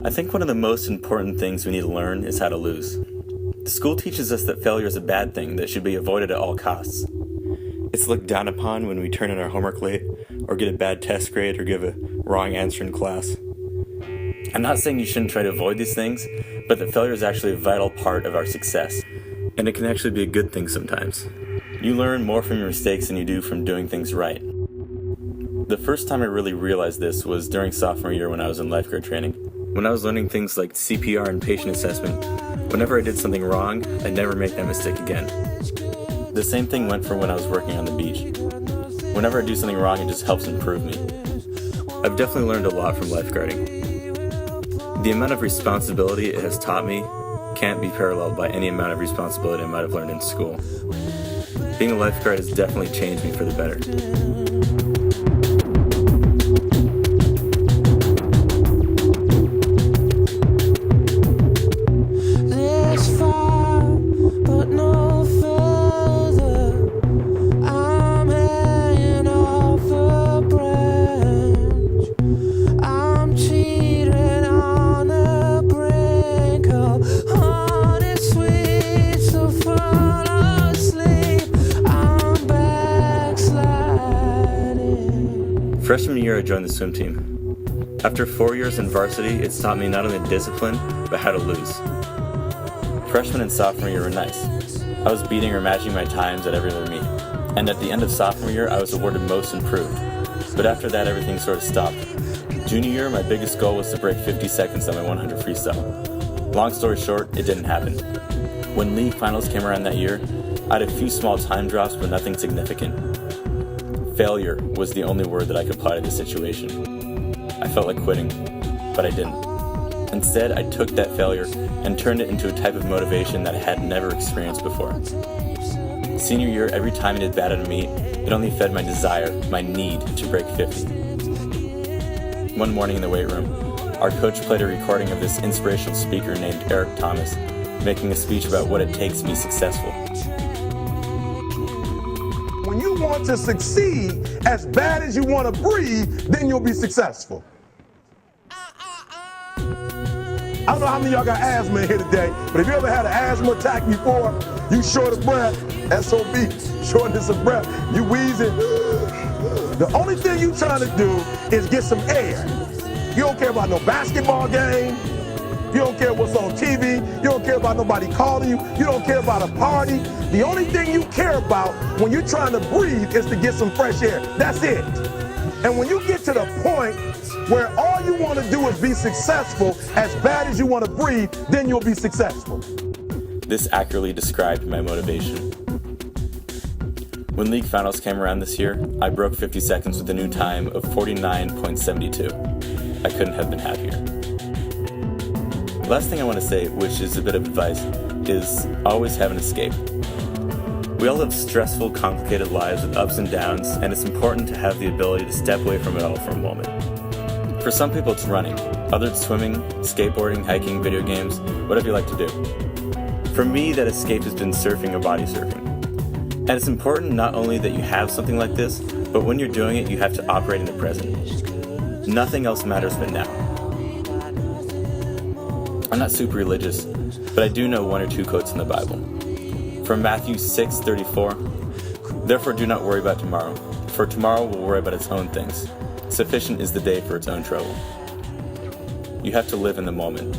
I think one of the most important things we need to learn is how to lose. The school teaches us that failure is a bad thing that should be avoided at all costs. It's looked down upon when we turn in our homework late, or get a bad test grade, or give a wrong answer in class. I'm not saying you shouldn't try to avoid these things, but that failure is actually a vital part of our success. And it can actually be a good thing sometimes. You learn more from your mistakes than you do from doing things right. The first time I really realized this was during sophomore year when I was in lifeguard training. When I was learning things like CPR and patient assessment, whenever I did something wrong, I'd never make that mistake again. The same thing went for when I was working on the beach. Whenever I do something wrong, it just helps improve me. I've definitely learned a lot from lifeguarding. The amount of responsibility it has taught me can't be paralleled by any amount of responsibility I might have learned in school. Being a lifeguard has definitely changed me for the better. Freshman year, I joined the swim team. After 4 years in varsity, it's taught me not only discipline, but how to lose. Freshman and sophomore year were nice. I was beating or matching my times at every other meet. And at the end of sophomore year, I was awarded most improved. But after that, everything sort of stopped. Junior year, my biggest goal was to break 50 seconds on my 100 freestyle. Long story short, it didn't happen. When league finals came around that year, I had a few small time drops, but nothing significant. Failure was the only word that I could apply to the situation. I felt like quitting, but I didn't. Instead, I took that failure and turned it into a type of motivation that I had never experienced before. Senior year, every time I did bad at a meet, it only fed my desire, my need to break 50. One morning in the weight room, our coach played a recording of this inspirational speaker named Eric Thomas, making a speech about what it takes to be successful. When you want to succeed as bad as you want to breathe, then you'll be successful. I don't know how many of y'all got asthma in here today, but if you ever had an asthma attack before, you short of breath, SOB, shortness of breath, you wheezing. The only thing you trying to do is get some air. You don't care about no basketball game. You don't care what's on TV. You don't care about nobody calling you. You don't care about a party. The only thing you care about when you're trying to breathe is to get some fresh air. That's it. And when you get to the point where all you want to do is be successful as bad as you want to breathe, then you'll be successful. This accurately described my motivation. When league finals came around this year, I broke 50 seconds with a new time of 49.72. I couldn't have been happier. Last thing I want to say, which is a bit of advice, is always have an escape. We all live stressful, complicated lives with ups and downs, and it's important to have the ability to step away from it all for a moment. For some people it's running, others swimming, skateboarding, hiking, video games, whatever you like to do. For me, that escape has been surfing or body surfing. And it's important not only that you have something like this, but when you're doing it, you have to operate in the present. Nothing else matters but now. I'm not super religious, but I do know one or two quotes in the Bible. From Matthew 6:34, "Therefore do not worry about tomorrow, for tomorrow will worry about its own things. Sufficient is the day for its own trouble." You have to live in the moment.